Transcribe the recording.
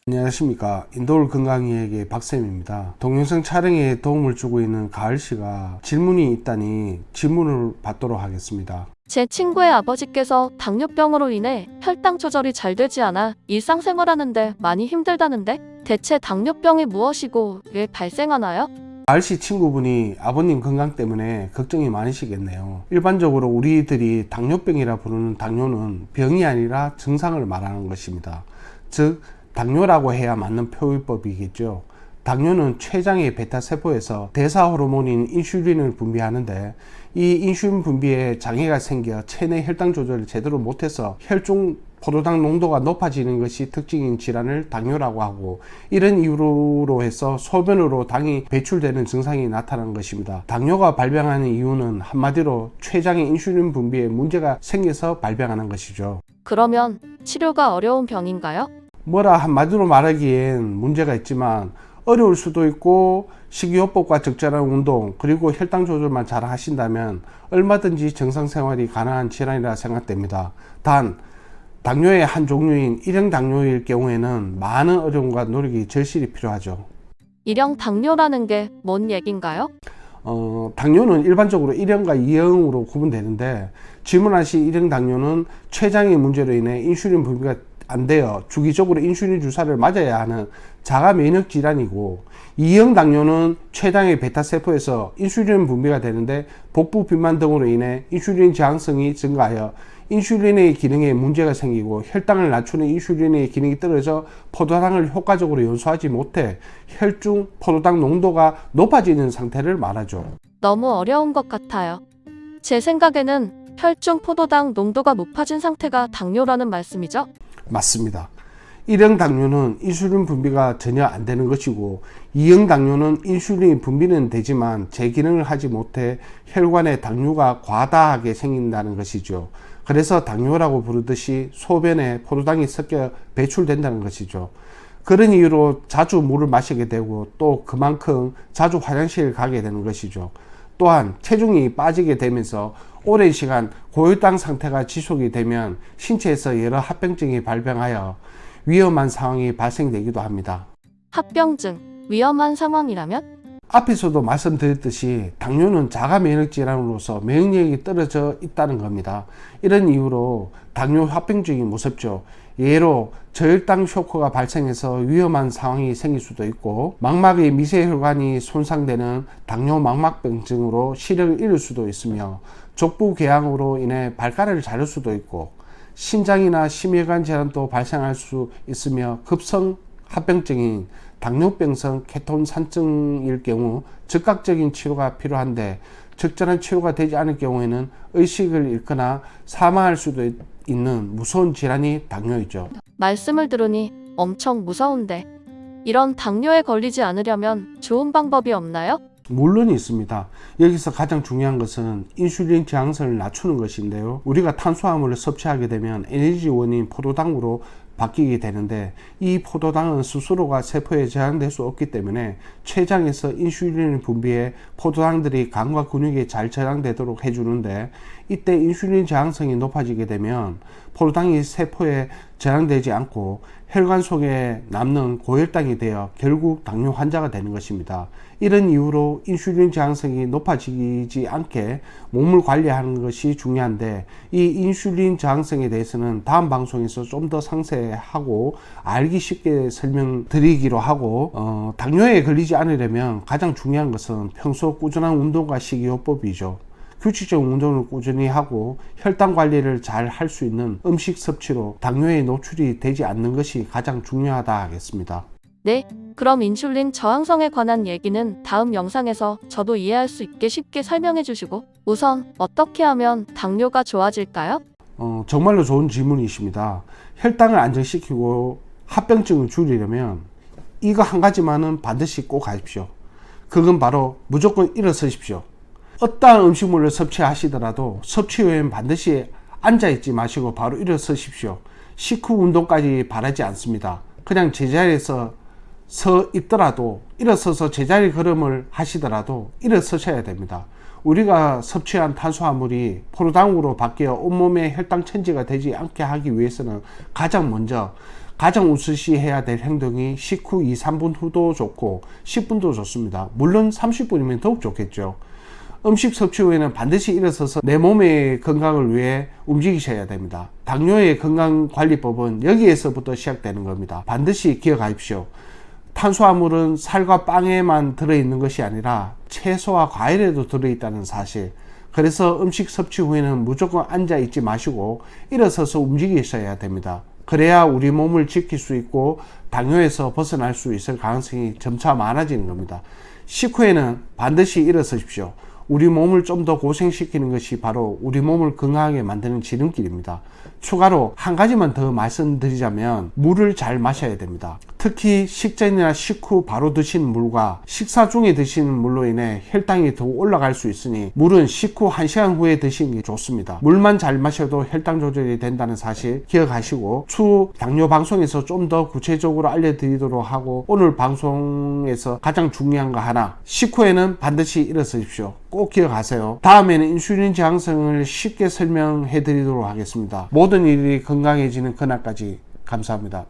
안녕하십니까. 인도울 건강이야기의 박쌤입니다. 동영상 촬영에 도움을 주고 있는 가을씨가 질문이 있다니 질문을 받도록 하겠습니다. 제 친구의 아버지께서 당뇨병으로 인해 혈당 조절이 잘 되지 않아 일상생활하는데 많이 힘들다는데 대체 당뇨병이 무엇이고 왜 발생하나요? 가을씨 친구분이 아버님 건강 때문에 걱정이 많으시겠네요. 일반적으로 우리들이 당뇨병이라 부르는 당뇨는 병이 아니라 증상을 말하는 것입니다. 즉 당뇨라고 해야 맞는 표기법이겠죠. 당뇨는 췌장의 베타세포에서 대사호르몬인 인슐린을 분비하는데 이 인슐린 분비에 장애가 생겨 체내 혈당 조절을 제대로 못해서 혈중 포도당 농도가 높아지는 것이 특징인 질환을 당뇨라고 하고, 이런 이유로 해서 소변으로 당이 배출되는 증상이 나타나는 것입니다. 당뇨가 발병하는 이유는 한마디로 췌장의 인슐린 분비에 문제가 생겨서 발병하는 것이죠. 그러면 치료가 어려운 병인가요? 뭐라 한마디로 말하기엔 문제가 있지만 어려울 수도 있고, 식이요법과 적절한 운동 그리고 혈당 조절만 잘 하신다면 얼마든지 정상생활이 가능한 질환이라 생각됩니다. 단 당뇨의 한 종류인 일형 당뇨일 경우에는 많은 어려움과 노력이 절실히 필요하죠. 일형 당뇨라는 게 뭔 얘긴가요? 당뇨는 일반적으로 1형과 2형으로 구분되는데, 질문하신 1형 당뇨는 췌장의 문제로 인해 인슐린 분비가 안 되어 주기적으로 인슐린 주사를 맞아야 하는 자가 면역 질환이고, 2형 당뇨는 췌장의 베타세포에서 인슐린 분비가 되는데 복부 비만 등으로 인해 인슐린 저항성이 증가하여 인슐린의 기능에 문제가 생기고 혈당을 낮추는 인슐린의 기능이 떨어져 포도당을 효과적으로 연소하지 못해 혈중 포도당 농도가 높아지는 상태를 말하죠. 너무 어려운 것 같아요. 제 생각에는 혈중 포도당 농도가 높아진 상태가 당뇨라는 말씀이죠? 맞습니다. 1형 당뇨는 인슐린 분비가 전혀 안 되는 것이고, 2형 당뇨는 인슐린이 분비는 되지만 제 기능을 하지 못해 혈관에 당류가 과다하게 생긴다는 것이죠. 그래서 당뇨라고 부르듯이 소변에 포도당이 섞여 배출된다는 것이죠. 그런 이유로 자주 물을 마시게 되고 또 그만큼 자주 화장실을 가게 되는 것이죠. 또한 체중이 빠지게 되면서 오랜 시간 고혈당 상태가 지속이 되면 신체에서 여러 합병증이 발병하여 위험한 상황이 발생되기도 합니다. 합병증, 위험한 상황이라면? 앞에서도 말씀드렸듯이 당뇨는 자가 면역 질환으로서免疫力이 떨어져 있다는 겁니다. 이런 이유로 당뇨 합병증이 무섭죠. 예로 저혈당 쇼크가 발생해서 위험한 상황이 생길 수도 있고, 망막의 미세혈관이 손상되는 당뇨 망막병증으로 시력을 잃을 수도 있으며, 족부 궤양으로 인해 발가락을 자를 수도 있고, 심장이나 심혈관 질환도 발생할 수 있으며, 급성 합병증인 당뇨병성 케톤산증일 경우 즉각적인 치료가 필요한데, 적절한 치료가 되지 않을 경우에는 의식을 잃거나 사망할 수도 있는 무서운 질환이 당뇨이죠. 말씀을 들으니 엄청 무서운데, 이런 당뇨에 걸리지 않으려면 좋은 방법이 없나요? 물론 있습니다. 여기서 가장 중요한 것은 인슐린 저항성을 낮추는 것인데요. 우리가 탄수화물을 섭취하게 되면 에너지 원인 포도당으로 바뀌게 되는데, 이 포도당은 스스로가 세포에 저장될 수 없기 때문에 췌장에서 인슐린을 분비해 포도당들이 간과 근육에 잘 저장되도록 해주는데, 이때 인슐린 저항성이 높아지게 되면 포도당이 세포에 저장되지 않고 혈관 속에 남는 고혈당이 되어 결국 당뇨 환자가 되는 것입니다. 이런 이유로 인슐린 저항성이 높아지지 않게 몸을 관리하는 것이 중요한데, 이 인슐린 저항성에 대해서는 다음 방송에서 좀 더 상세하고 알기 쉽게 설명드리기로 하고, 당뇨에 걸리지 않으려면 가장 중요한 것은 평소 꾸준한 운동과 식이요법이죠. 규칙적 운동을 꾸준히 하고 혈당 관리를 잘 할 수 있는 음식 섭취로 당뇨에 노출이 되지 않는 것이 가장 중요하다 하겠습니다. 네, 그럼 인슐린 저항성에 관한 얘기는 다음 영상에서 저도 이해할 수 있게 쉽게 설명해 주시고, 우선 어떻게 하면 당뇨가 좋아질까요? 정말로 좋은 질문이십니다. 혈당을 안정시키고 합병증을 줄이려면 이거 한 가지만은 반드시 꼭 하십시오. 그건 바로 무조건 일어서십시오. 어떠한 음식물을 섭취하시더라도 섭취 후엔 반드시 앉아있지 마시고 바로 일어서십시오. 식후 운동까지 바라지 않습니다. 그냥 제자리에서 서 있더라도, 일어서서 제자리 걸음을 하시더라도 일어서셔야 됩니다. 우리가 섭취한 탄수화물이 포도당으로 바뀌어 온몸에 혈당 천지가 되지 않게 하기 위해서는 가장 먼저 가장 우선시해야 될 행동이 식후 2, 3분 후도 좋고 10분도 좋습니다. 물론 30분이면 더욱 좋겠죠. 음식 섭취 후에는 반드시 일어서서 내 몸의 건강을 위해 움직이셔야 됩니다. 당뇨의 건강관리법은 여기에서부터 시작되는 겁니다. 반드시 기억하십시오. 탄수화물은 살과 빵에만 들어있는 것이 아니라 채소와 과일에도 들어있다는 사실. 그래서 음식 섭취 후에는 무조건 앉아 있지 마시고 일어서서 움직이셔야 됩니다. 그래야 우리 몸을 지킬 수 있고 당뇨에서 벗어날 수 있을 가능성이 점차 많아지는 겁니다. 식후에는 반드시 일어서십시오. 우리 몸을 좀 더 고생시키는 것이 바로 우리 몸을 건강하게 만드는 지름길입니다. 추가로 한 가지만 더 말씀드리자면 물을 잘 마셔야 됩니다. 특히 식전이나 식후 바로 드시는 물과 식사 중에 드시는 물로 인해 혈당이 더 올라갈 수 있으니 물은 식후 1시간 후에 드시는 게 좋습니다. 물만 잘 마셔도 혈당 조절이 된다는 사실 기억하시고 추후 당뇨 방송에서 좀 더 구체적으로 알려드리도록 하고 오늘 방송에서 가장 중요한 거 하나, 식후에는 반드시 일어서십시오. 꼭 기억하세요. 다음에는 인슐린 저항성을 쉽게 설명해 드리도록 하겠습니다. 모든 일이 건강해지는 그날까지 감사합니다.